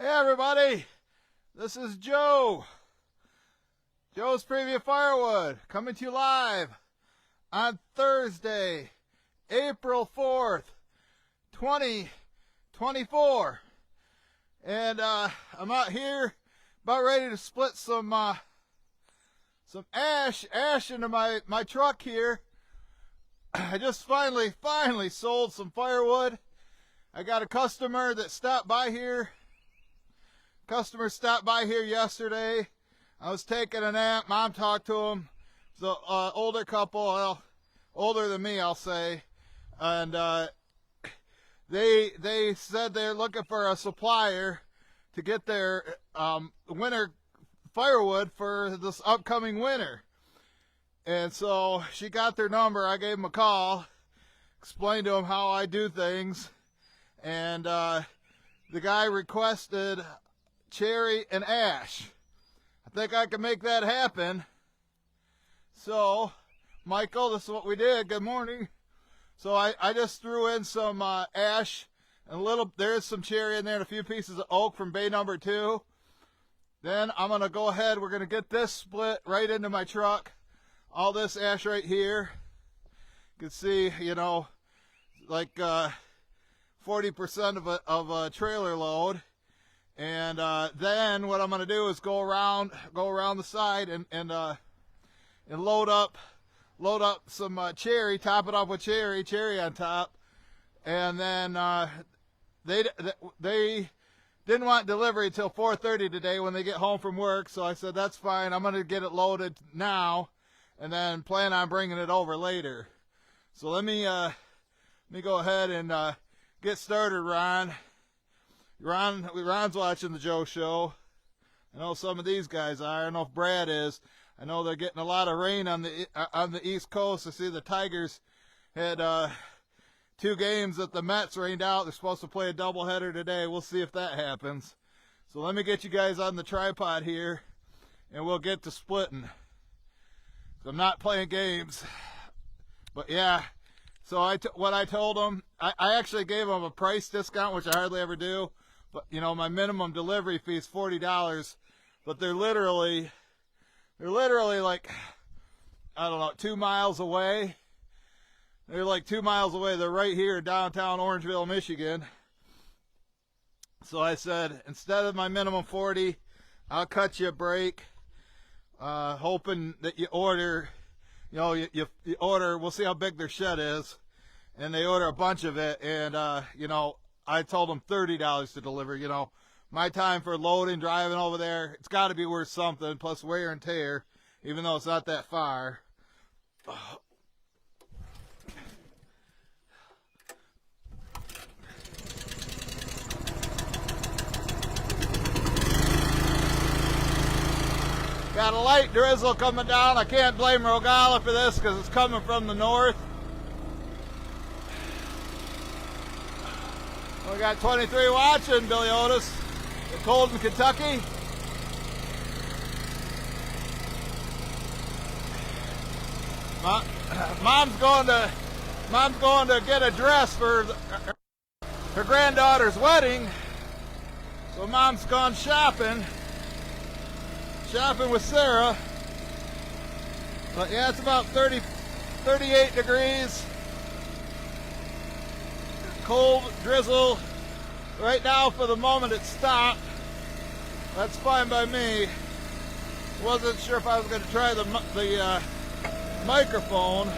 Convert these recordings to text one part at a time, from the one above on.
Hey everybody, this is Joe. Joe's Preview Firewood, coming to you live on Thursday, April 4th, 2024. And I'm out here about ready to split some ash into my truck here. I just finally sold some firewood. I got a customer that stopped by here. Customer stopped by here yesterday. I was taking a nap. Mom talked to him. It's an older couple, well, older than me, I'll say. And they said they're looking for a supplier to get their winter firewood for this upcoming winter. And so she got their number. I gave them a call, explained to them how I do things. And the guy requested cherry and ash. I think I can make that happen. So, Michael, this is what we did. Good morning. So I just threw in some ash and there's some cherry in there and a few pieces of oak from bay number 2. Then I'm going to go ahead. We're going to get this split right into my truck. All this ash right here. You can see, like 40% of a trailer load. And then what I'm going to do is go around the side and load up some cherry, top it up with cherry on top. And then they didn't want delivery until 4:30 today when they get home from work. So I said, that's fine. I'm going to get it loaded now and then plan on bringing it over later. So let me go ahead and get started, Ron. Ron's watching the Joe Show. I know some of these guys are. I don't know if Brad is. I know they're getting a lot of rain on the East Coast. I see the Tigers had 2 games that the Mets rained out. They're supposed to play a doubleheader today. We'll see if that happens. So let me get you guys on the tripod here, and we'll get to splitting. So I'm not playing games. But yeah, so what I told them, I actually gave them a price discount, which I hardly ever do. But, my minimum delivery fee is $40. But they're literally like, I don't know, 2 miles away. They're like 2 miles away. They're right here in downtown Orangeville, Michigan. So I said, instead of my minimum 40, I'll cut you a break. Hoping that you order, you order, we'll see how big their shed is. And they order a bunch of it. And, I told them $30 to deliver. My time for loading, driving over there, it's got to be worth something, plus wear and tear, even though it's not that far. Got a light drizzle coming down. I can't blame Rogala for this because it's coming from the north. We got 23 watching, Billy Otis. It's cold in Kentucky. Mom's going to get a dress for her granddaughter's wedding. So Mom's gone shopping with Sarah. But yeah, it's about 38 degrees. Cold drizzle. Right now, for the moment, it's stopped. That's fine by me. Wasn't sure if I was going to try the microphone.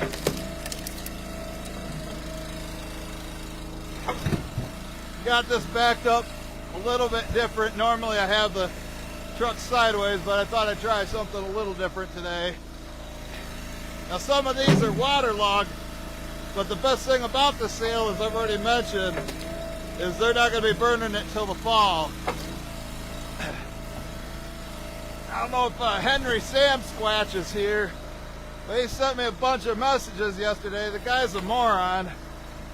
Got this backed up a little bit different. Normally I have the truck sideways, but I thought I'd try something a little different today. Now some of these are waterlogged, but the best thing about the sale, as I've already mentioned, is they're not going to be burning it till the fall. I don't know if Henry Sam Squatch is here. But he sent me a bunch of messages yesterday. The guy's a moron.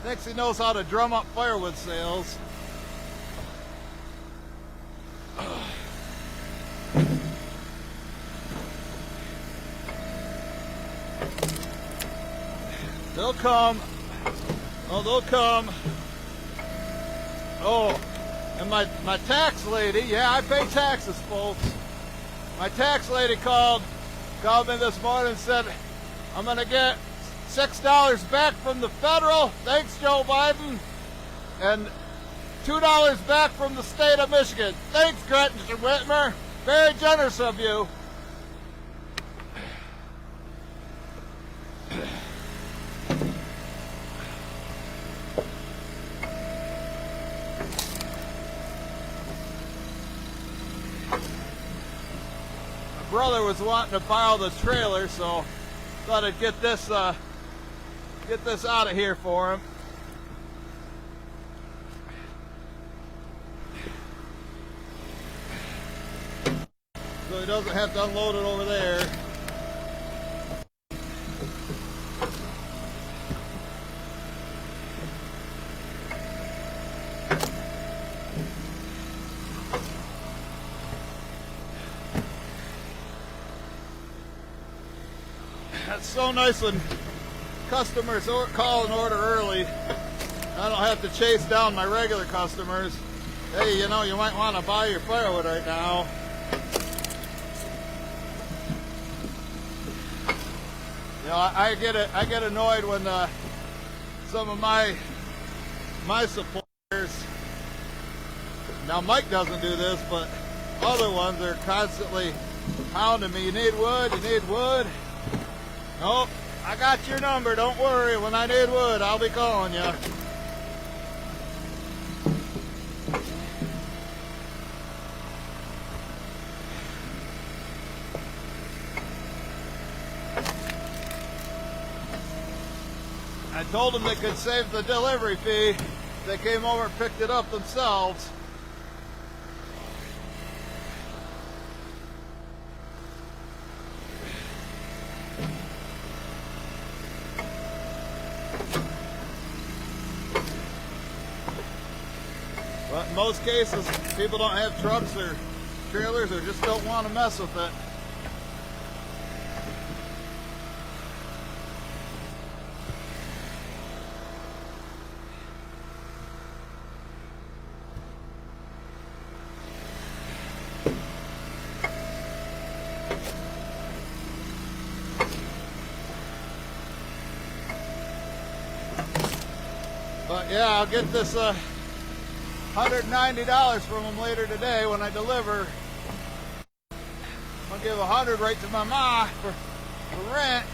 Thinks he knows how to drum up firewood sales. They'll come. Oh, they'll come. Oh, And my tax lady, yeah, I pay taxes, folks. My tax lady called me this morning and said, I'm going to get $6 back from the federal, thanks Joe Biden, and $2 back from the state of Michigan. Thanks, Gretchen Whitmer. Very generous of you. Brother was wanting to borrow the trailer, so thought I'd get this out of here for him. So he doesn't have to unload it over there. That's so nice when customers call and order early. I don't have to chase down my regular customers. Hey, you know, you might want to buy your firewood right now. You know, I get annoyed when some of my suppliers. Now Mike doesn't do this, but other ones are constantly pounding me. You need wood. You need wood. Nope, I got your number, don't worry. When I need wood, I'll be calling you. I told them they could save the delivery fee. They came over and picked it up themselves. But in most cases, people don't have trucks or trailers or just don't want to mess with it. But yeah, I'll get this $190 from them later today when I deliver. I'm gonna give $100 right to my ma for rent.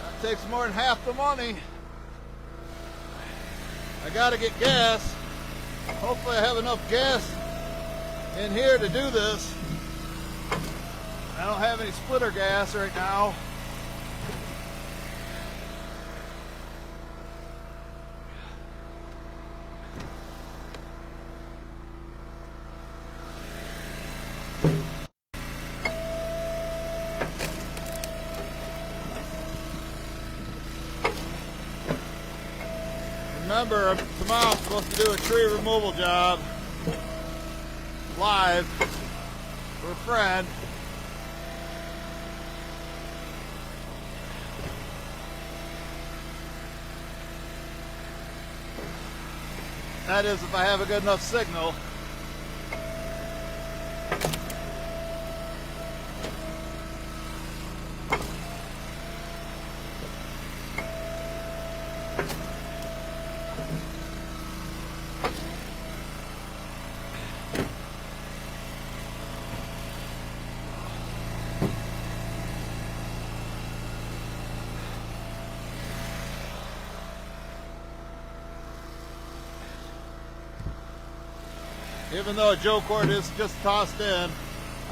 That takes more than half the money. I gotta get gas. Hopefully I have enough gas in here to do this. I don't have any splitter gas right now. Remember, tomorrow I'm supposed to do a tree removal job live for a friend. That is if I have a good enough signal. Even though a Joe cord is just tossed in,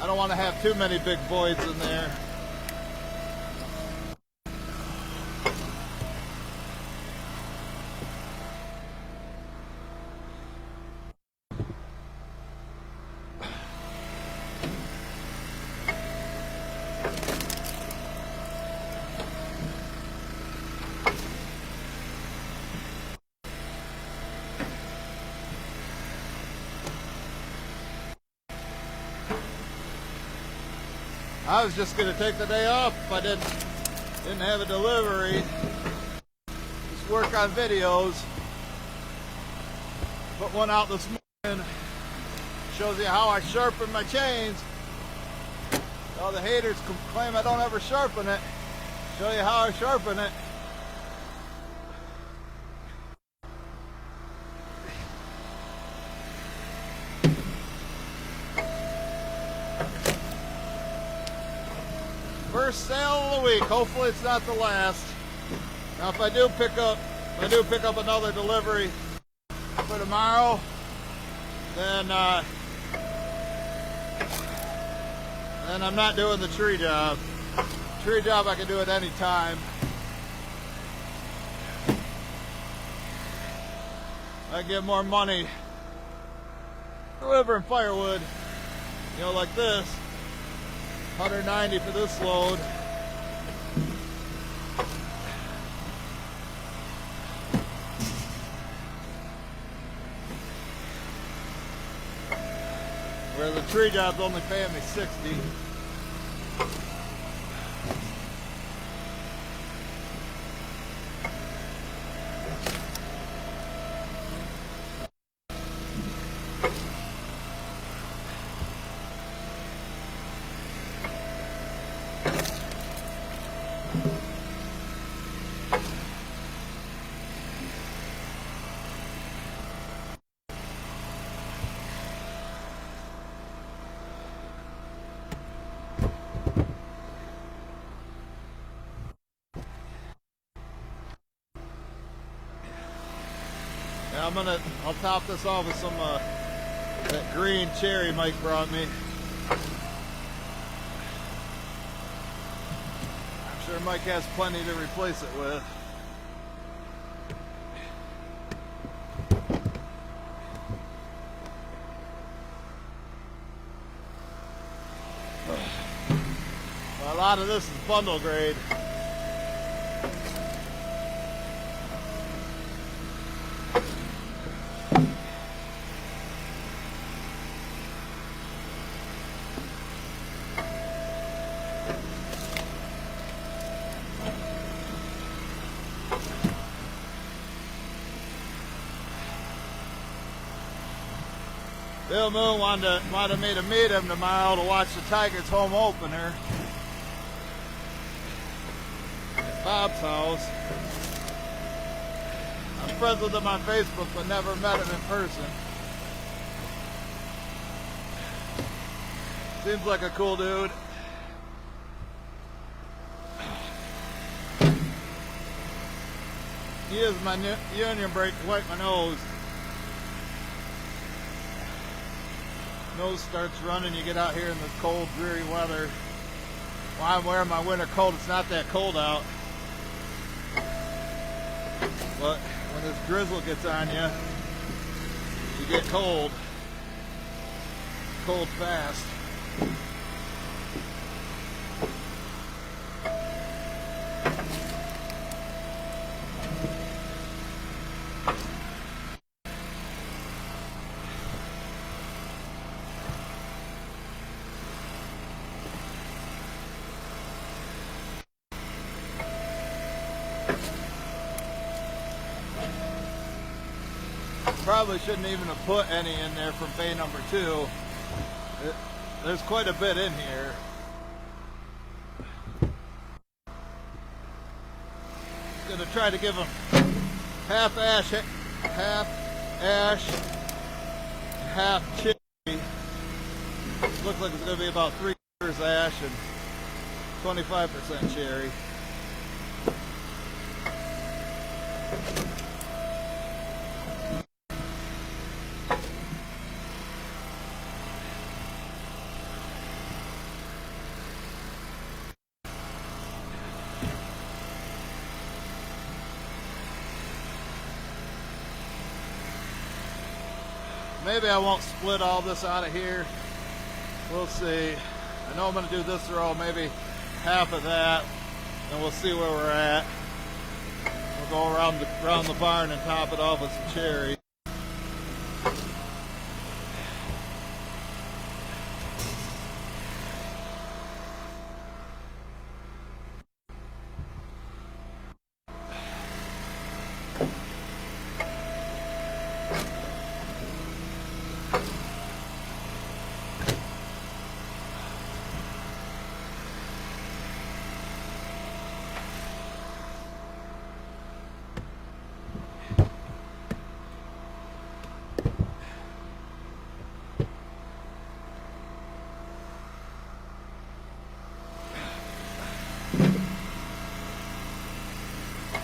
I don't want to have too many big voids in there. I was just going to take the day off if I didn't have a delivery. Just work on videos. Put one out this morning. Shows you how I sharpen my chains. All the haters claim I don't ever sharpen it. Show you how I sharpen it. First sale of the week. Hopefully it's not the last. Now if I do pick up another delivery for tomorrow, then I'm not doing the tree job. Tree job I can do at any time. I get more money delivering firewood, you know, like this. 190 for this load. Where the tree job's only paying me 60. Yeah, I'll top this off with some that green cherry Mike brought me. I'm sure Mike has plenty to replace it with. Well, a lot of this is bundle grade. Bill Moon wanted me to meet him tomorrow to watch the Tigers home opener at Bob's house. I'm friends with him on Facebook, but never met him in person. Seems like a cool dude. He used my union brake to wipe my nose. Nose starts running, you get out here in the cold, dreary weather. While I'm wearing my winter coat, it's not that cold out. But when this drizzle gets on you, you get cold. Cold fast. Probably shouldn't even have put any in there from bay number 2. There's quite a bit in here. Gonna try to give them half ash, half cherry. Looks like it's gonna be about 3/4 ash and 25% cherry. Maybe I won't split all this out of here. We'll see. I know I'm going to do this row, maybe half of that, and we'll see where we're at. We'll go around the barn and top it off with some cherry.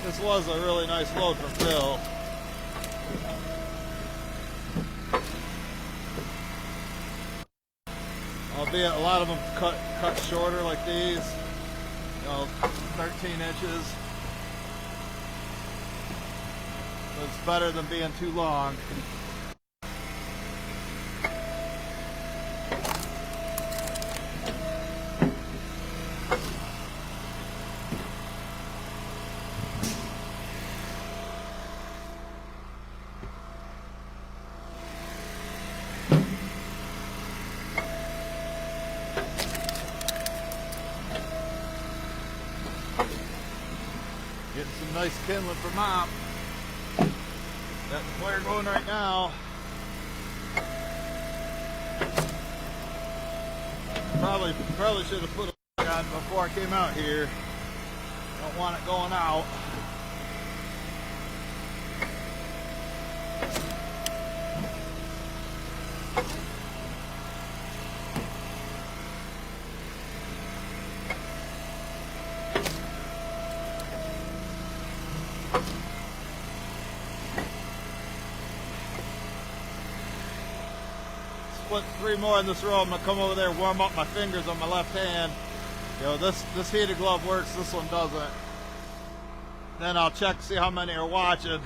This was a really nice load from Phil. Albeit a lot of them cut shorter like these, you know, 13 inches. So it's better than being too long. Getting some nice kindling for Mom. Got the flare going right now. Probably should have put a on before I came out here. Don't want it going out. Put 3 more in this row. I'm gonna come over there, warm up my fingers on my left hand. You know, this heated glove works, this one doesn't. Then I'll check to see how many are watching.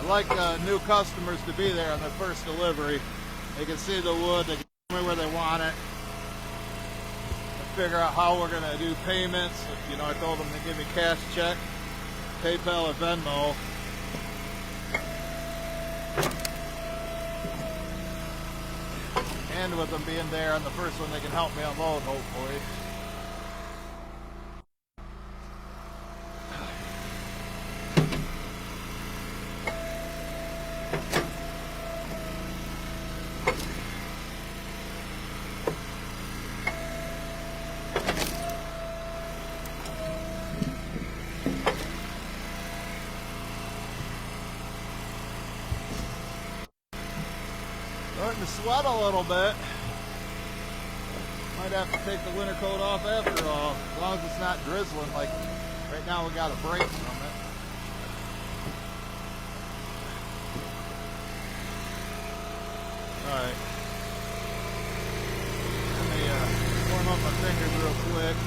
I like new customers to be there on their first delivery. They can see the wood, they can tell me where they want it. I figure out how we're going to do payments. You know, I told them to give me cash check, PayPal or Venmo. And with them being there on the first one, they can help me unload, hopefully. Starting to sweat a little bit. Might have to take the winter coat off after all, as long as it's not drizzling. Like right now, we got a break from it. All right. Let me warm up my fingers real quick.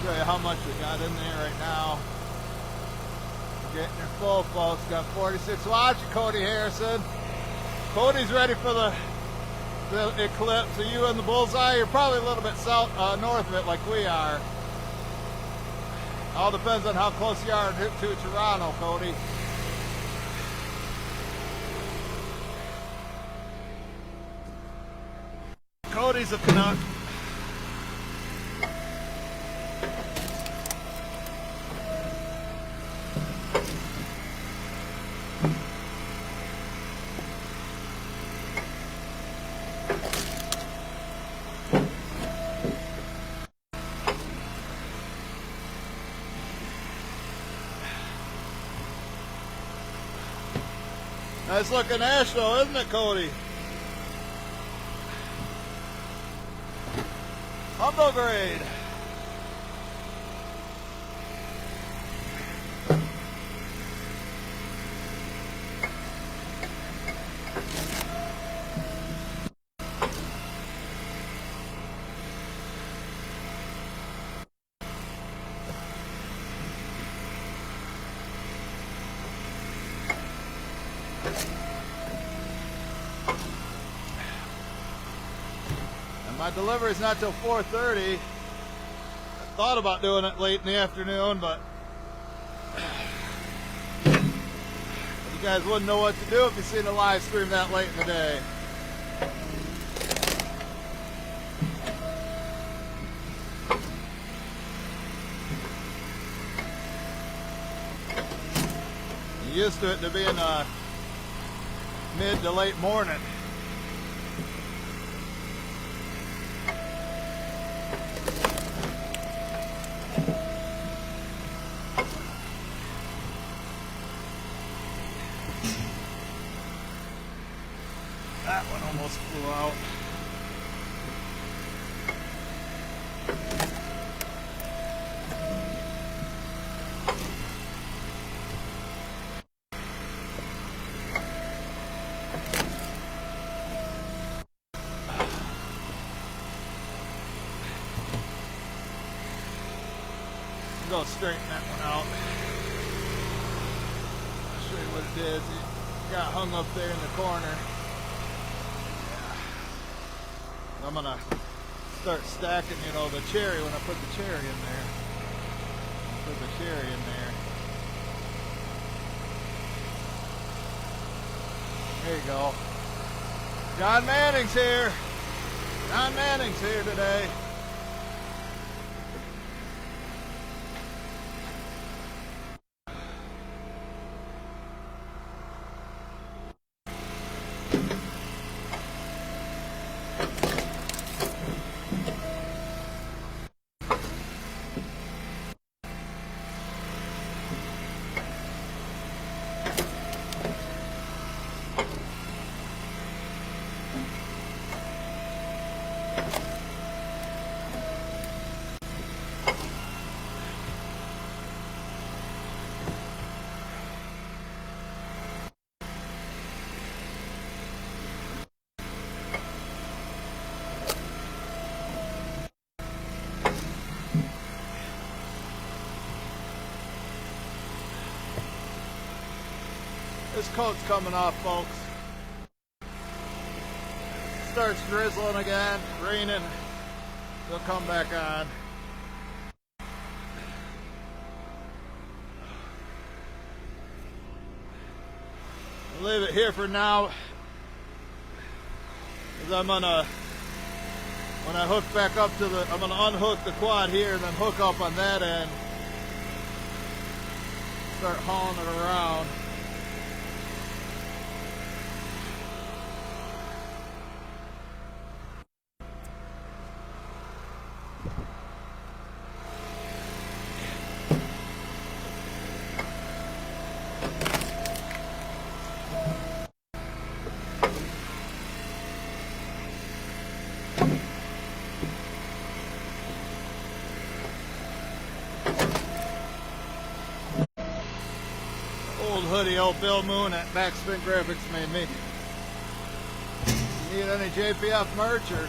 Show you how much we got in there right now. Getting her full, folks. Got 46 watching. Cody Harrison. Cody's ready for the eclipse. So you in the bullseye, you're probably a little bit south, north of it like we are. All depends on how close you are to Toronto, Cody. Cody's a Canuck. Nice looking ash though, isn't it, Cody? Humble grade. My delivery's not till 4:30. I thought about doing it late in the afternoon, but you guys wouldn't know what to do if you seen the live stream that late in the day. I'm used to it to being mid to late morning. That one almost flew out. Go straighten that one out. I'll show you what it is. It got hung up there in the corner. I'm gonna start stacking, you know, the cherry when I put the cherry in there. Put the cherry in there. There you go. John Manning's here. John Manning's here today. This coat's coming off, folks. Starts drizzling again, raining. They'll come back on. I'll leave it here for now, because I'm gonna, when I hook back up to the, I'm gonna unhook the quad here and then hook up on that end. Start hauling it around. Old hoodie old Bill Moon at Backspin Graphics made me. If you need any JPF merch, or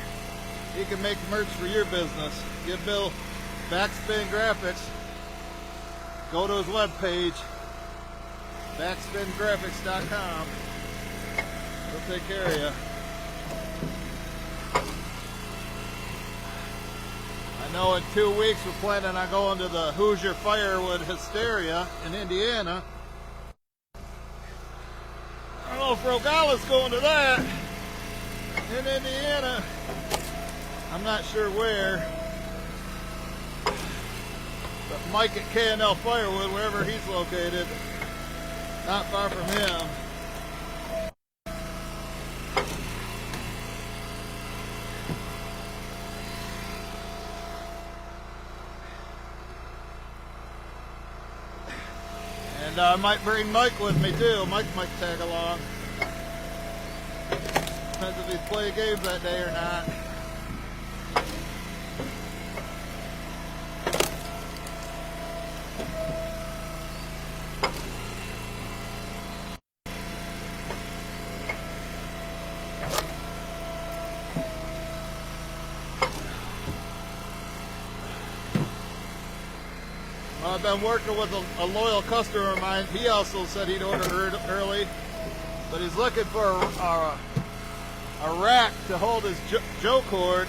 he can make merch for your business, give Bill Backspin Graphics. Go to his webpage, backspingraphics.com. He'll take care of you. I know in 2 weeks we're planning on going to the Hoosier Firewood Hysteria in Indiana. I don't know if Rogala's going to that in Indiana. I'm not sure where. But Mike at K&L Firewood, wherever he's located, not far from him. And I might bring Mike with me too. Mike might tag along. Depends if he's playing games that day or not. I've been working with a loyal customer of mine. He also said he'd order early, but he's looking for a rack to hold his Joe cord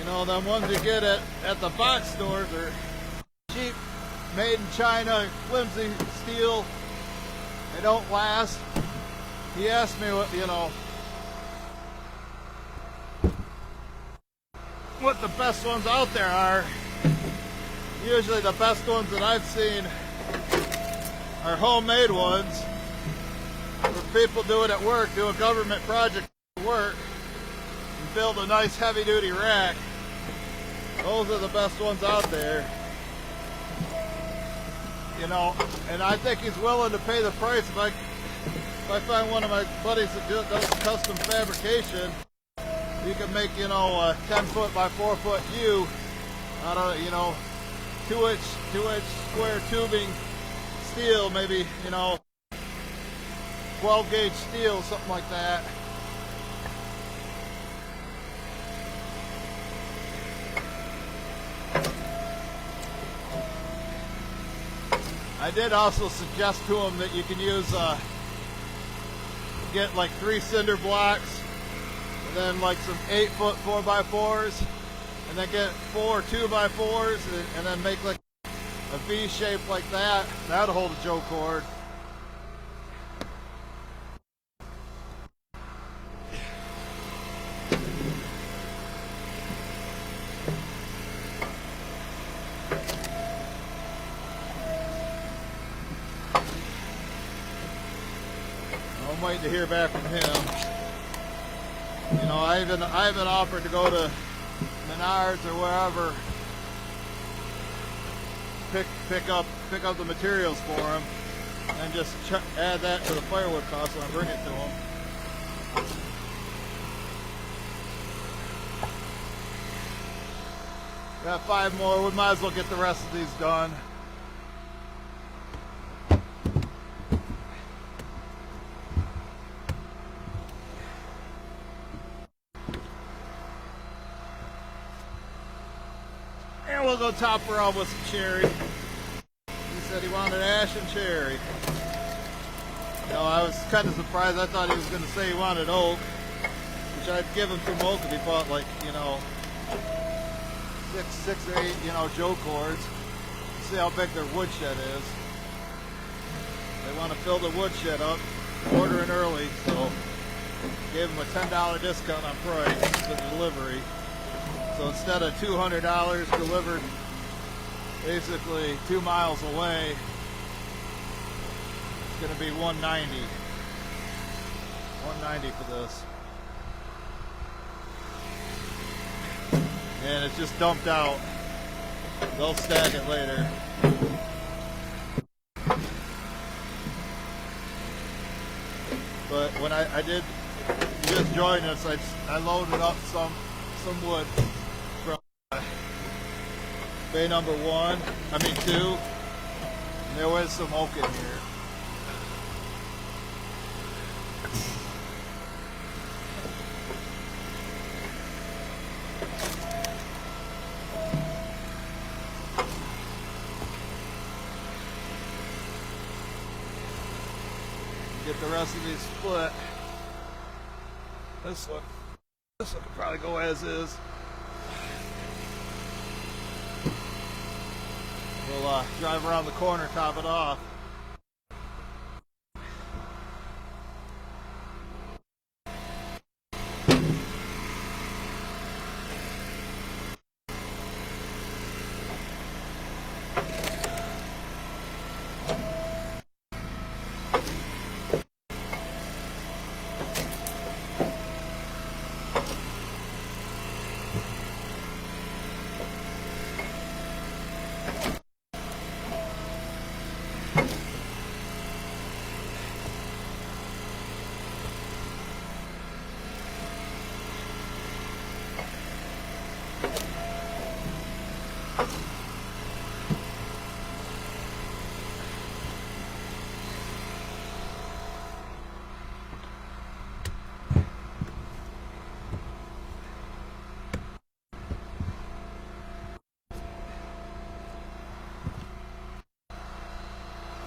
You know, them ones you get at the box stores are cheap, made in China, flimsy steel. They don't last. He asked me what, you know, what the best ones out there are. Usually the best ones that I've seen are homemade ones where people do it at work, do a government project at work and build a nice heavy duty rack. Those are the best ones out there. You know, and I think he's willing to pay the price if I find one of my buddies that does custom fabrication. You can make, you know, a 10-foot by 4-foot U out of, you know, 2-inch square tubing steel, maybe, you know, 12 gauge steel, something like that. I did also suggest to him that you can use, get like 3 cinder blocks, and then like some 8-foot 4x4s, and then get 4 2x4s, and then make like a V shape like that. That'll hold a Joe cord. I'm waiting to hear back from him. You know, I even offered to go to Menards or wherever, pick up the materials for him, and just add that to the firewood cost when I bring it to him. Got 5 more. We might as well get the rest of these done. And we'll go top her off with some cherry. He said he wanted ash and cherry. You know, I was kind of surprised. I thought he was going to say he wanted oak, which I'd give him some oak if he bought, like, you know, 6 or 8, you know, Joe cords. See how big their woodshed is. They want to fill the woodshed up, ordering early, so gave him a $10 discount on price for the delivery. So instead of $200 delivered basically 2 miles away, it's going to be $190. $190 for this. And it's just dumped out. They'll stack it later. But when I did just join us, I loaded up some wood from bay number 1, I mean 2, and there was some oak in here. Get the rest of these split. This one could probably go as is. We'll drive around the corner, top it off.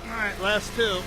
Alright, last 2.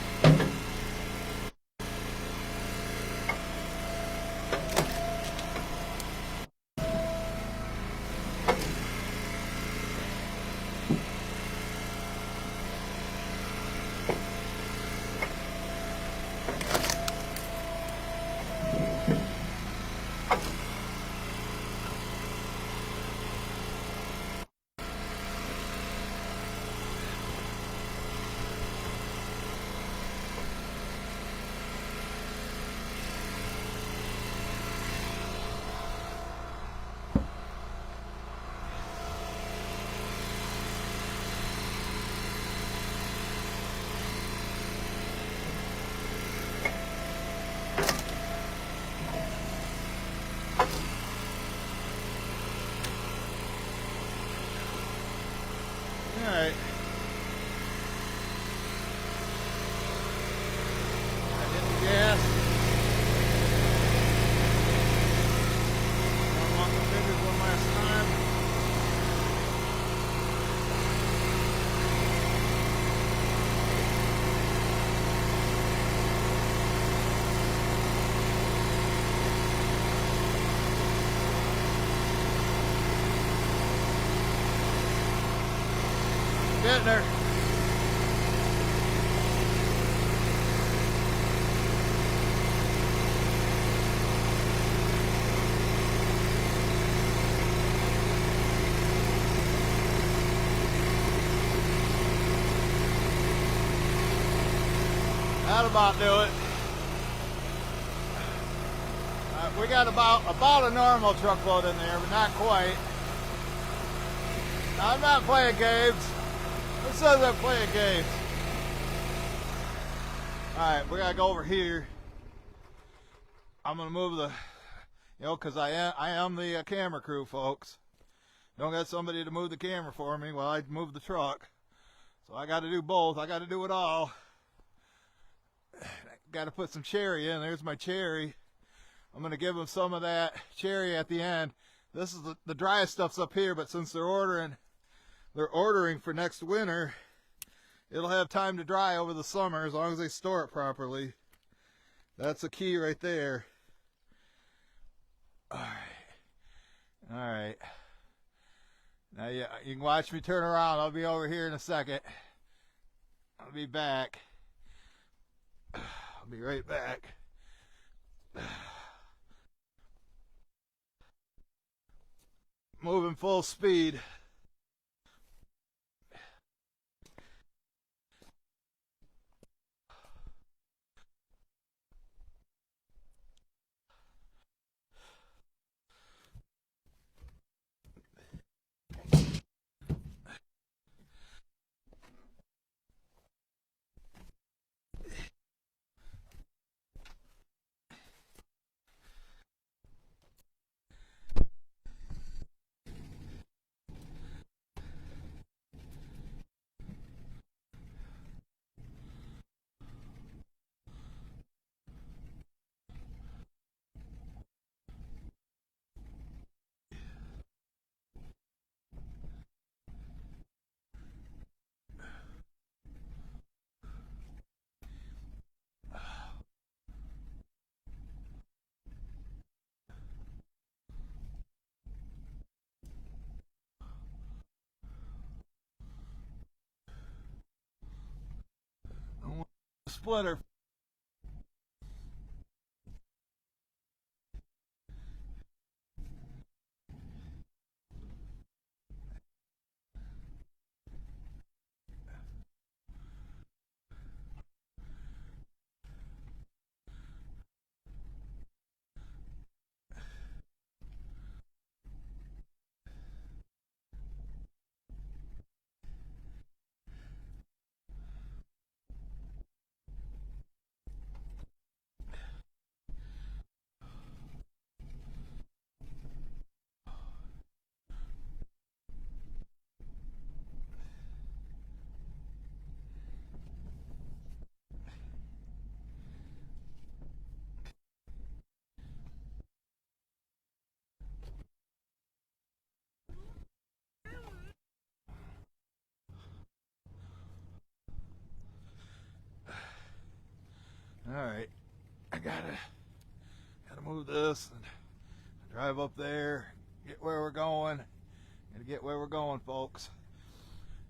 Alright. I hit the gas. Unlock the fingers one last time. Getting there. That'll about do it. We got about a normal truckload in there, but not quite. Now, I'm not playing games. Who says I'm playing games? Alright, we gotta go over here. I'm gonna move the, because I am the camera crew, folks. Don't got somebody to move the camera for me while I move the truck. So I gotta do both. I gotta do it all. Gotta put some cherry in. There's my cherry. I'm gonna give them some of that cherry at the end. This is the driest stuff's up here, but since they're ordering for next winter, it'll have time to dry over the summer as long as they store it properly. That's the key right there. Alright. Now you can watch me turn around. I'll be over here in a second. I'll be back. I'll be right back. Moving full speed. Splitter. Alright, I gotta move this and drive up there, get where we're going. Gotta get where we're going, folks.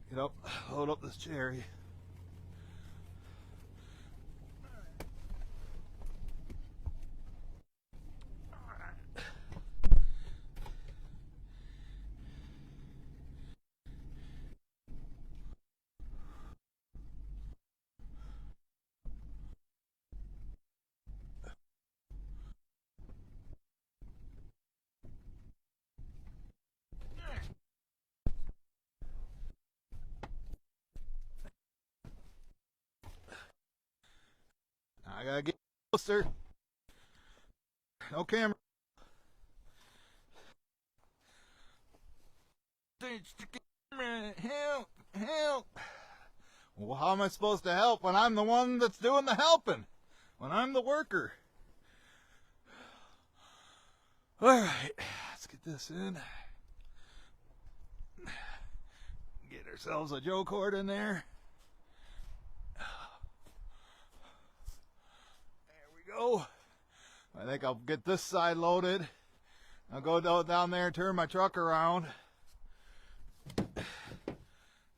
Get up, load up this cherry. I gotta get closer. No camera. Help! Help. Well, how am I supposed to help when I'm the one that's doing the helping? When I'm the worker? Alright, let's get this in. Get ourselves a Joe cord in there. There we go. I think I'll get this side loaded. I'll go down there and turn my truck around.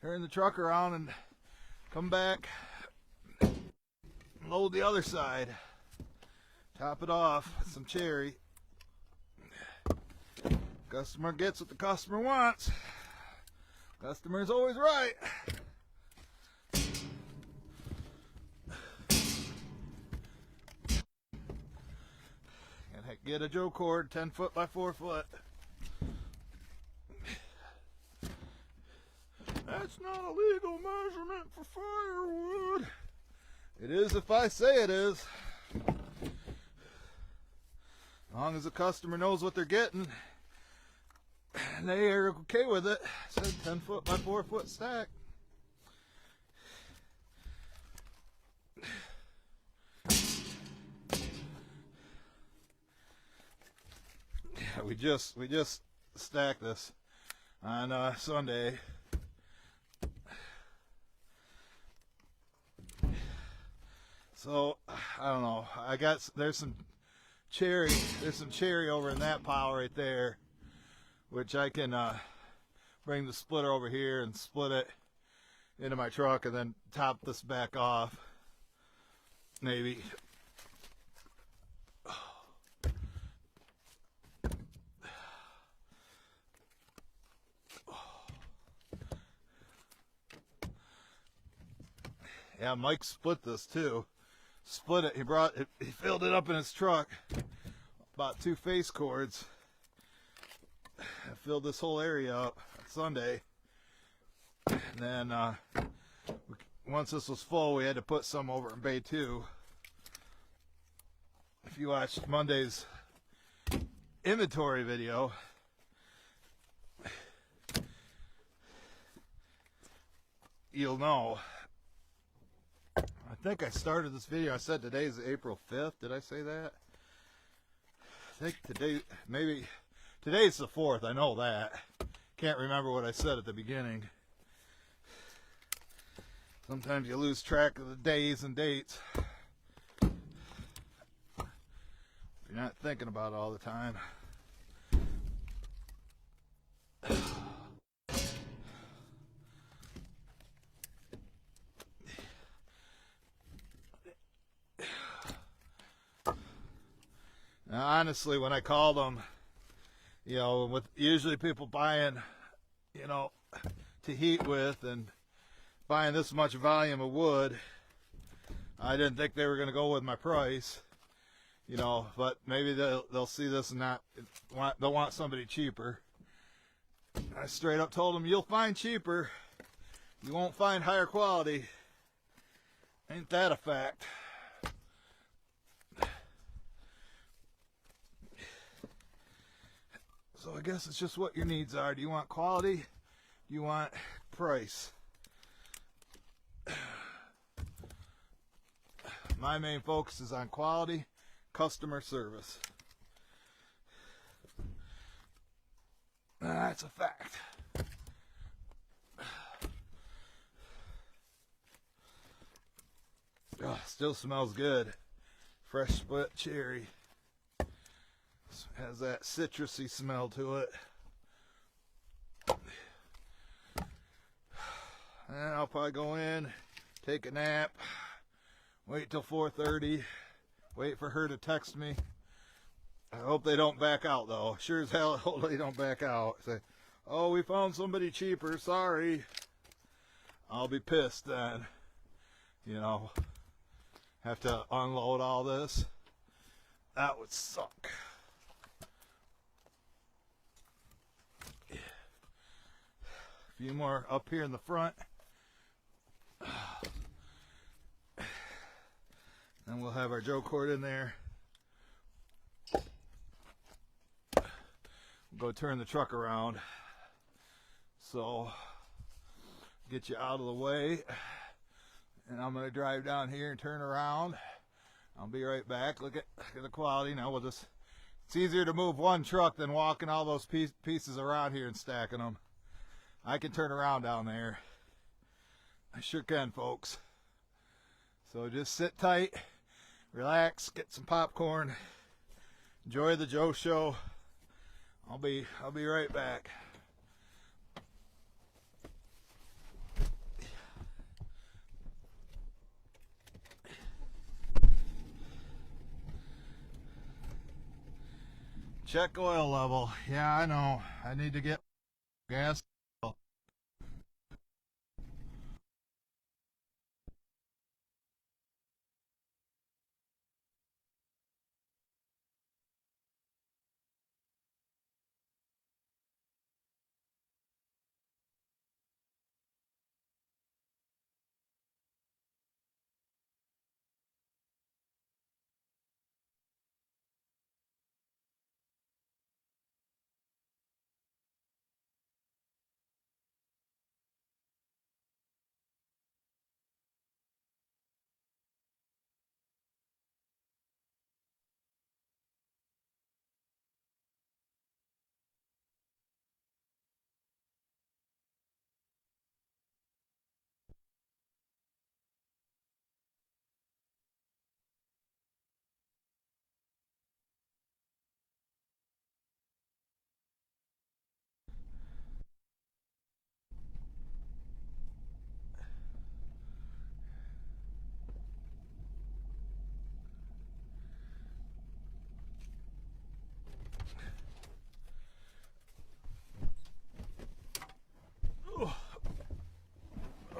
Turn the truck around and come back. Load the other side. Top it off with some cherry. Customer gets what the customer wants. Customer's always right. And get a Joe cord 10 foot by 4 foot. That's not a legal measurement for firewood. It is if I say it is. As long as the customer knows what they're getting, they are okay with it. It said 10 foot by 4 foot stack. Yeah, we just stacked this on Sunday. So I don't know. There's some cherry over in that pile right there, which I can bring the splitter over here and split it into my truck and then top this back off. Maybe. Yeah, Mike split this too. Split it. He filled it up in his truck. About 2 face cords. I filled this whole area up on Sunday. And then once this was full, we had to put some over in Bay 2. If you watched Monday's inventory video, you'll know. I think I started this video, I said today's April 5th. Did I say that? I think today's the 4th. I know that. Can't remember what I said at the beginning. Sometimes you lose track of the days and dates if you're not thinking about it all the time. Now, honestly, when I called them, with usually people buying, to heat with and buying this much volume of wood, I didn't think they were going to go with my price, but maybe they'll see this and they'll want somebody cheaper. I straight up told them, you'll find cheaper, you won't find higher quality. Ain't that a fact? So I guess it's just what your needs are. Do you want quality? Do you want price? My main focus is on quality, customer service. That's a fact. Oh, still smells good. Fresh split cherry. Has that citrusy smell to it. And I'll probably go in, take a nap, wait till 4:30, wait for her to text me. I hope they don't back out though. Sure as hell hope they don't back out. Say, oh, we found somebody cheaper, sorry. I'll be pissed then. Have to unload all this. That would suck. A few more up here in the front. And we'll have our Joe cord in there. We'll go turn the truck around. So get you out of the way. And I'm going to drive down here and turn around. I'll be right back. Look at the quality. Now it's easier to move one truck than walking all those pieces around here and stacking them. I can turn around down there. I sure can, folks. So just sit tight, relax, get some popcorn, enjoy the Joe Show. I'll be right back. Check oil level. Yeah, I know. I need to get gas.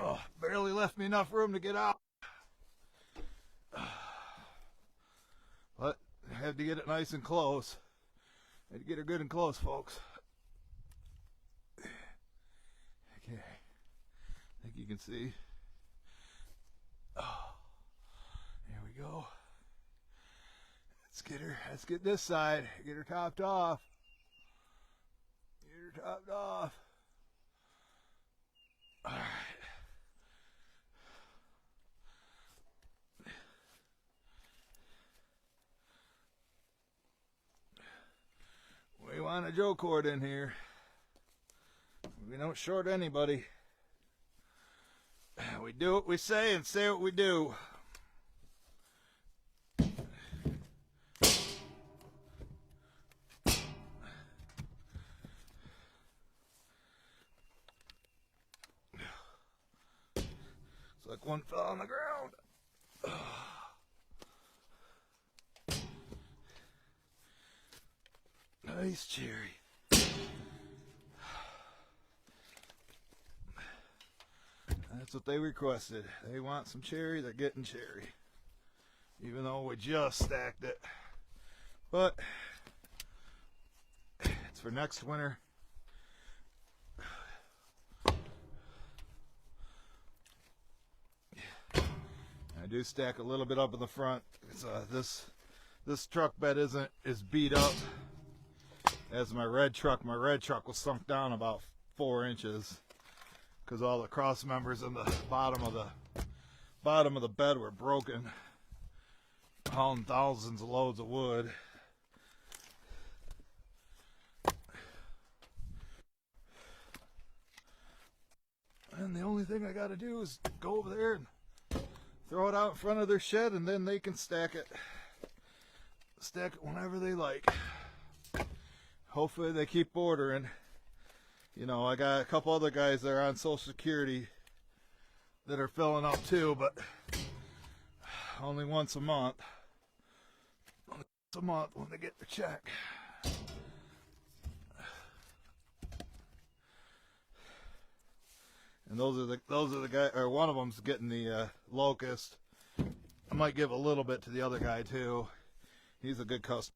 Oh, barely left me enough room to get out. But I had to get it nice and close. I had to get her good and close, folks. Okay. I think you can see. Oh, there we go. Let's get her. Let's get this side. Get her topped off. Get her topped off. All right. We want a Joe cord in here. We don't short anybody. We do what we say and say what we do. It's like one fell on the ground. Nice cherry. That's what they requested. They want some cherry, they're getting cherry. Even though we just stacked it. But it's for next winter. I do stack a little bit up in the front. This truck bed is beat up as my red truck. My red truck was sunk down about 4 inches because all the cross members in the bottom of the bed were broken, hauling thousands of loads of wood. And the only thing I got to do is go over there and throw it out in front of their shed, and then they can stack it whenever they like. Hopefully they keep ordering. You know, I got a couple other guys that are on Social Security that are filling up too, but only once a month. Only once a month when they get their check. And those are the guys, or one of them's getting the locust. I might give a little bit to the other guy too. He's a good customer.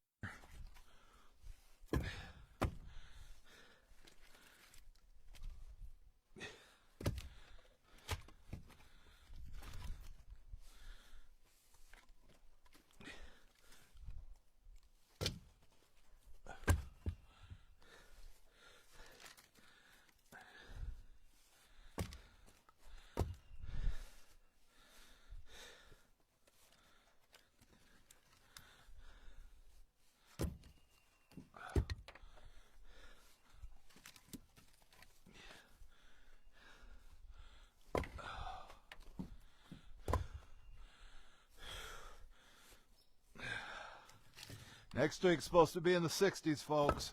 Next week's supposed to be in the 60s, folks.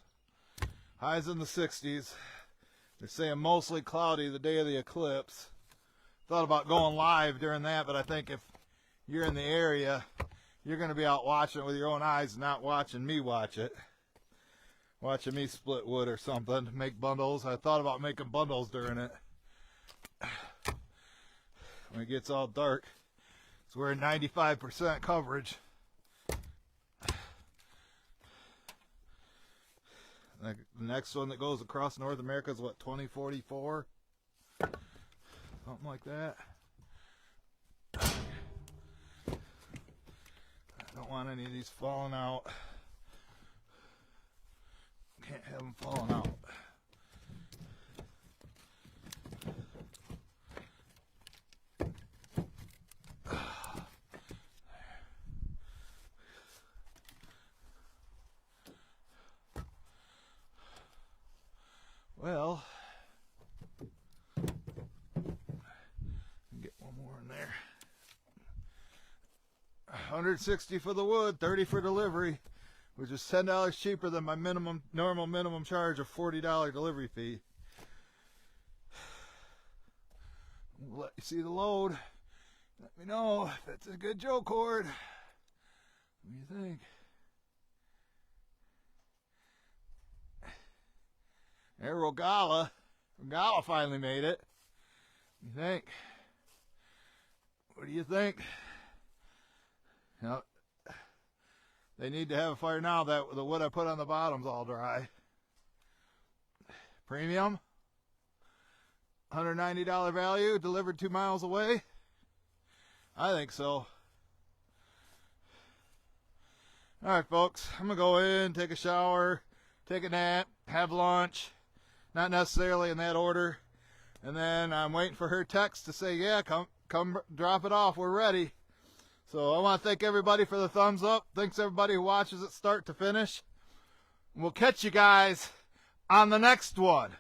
Highs in the 60s. They're saying mostly cloudy the day of the eclipse. Thought about going live during that, but I think if you're in the area, you're going to be out watching it with your own eyes, not watching me watch it. Watching me split wood or something, make bundles. I thought about making bundles during it. When it gets all dark, so we're at 95% coverage. The next one that goes across North America is what, 2044? Something like that. I don't want any of these falling out. Can't have them falling out. Well, get one more in there. $160 for the wood, $30 for delivery, which is $10 cheaper than my normal minimum charge of $40 delivery fee. We'll let you see the load. Let me know if it's a good Joe cord. What do you think? There, Rogala finally made it. You think? What do you think? You know, they need to have a fire now that the wood I put on the bottom's all dry. Premium. $190 value, delivered 2 miles away. I think so. Alright, folks, I'm going to go in, take a shower, take a nap, have lunch. Not necessarily in that order. And then I'm waiting for her text to say, yeah, come drop it off. We're ready. So I want to thank everybody for the thumbs up. Thanks everybody who watches it start to finish. We'll catch you guys on the next one.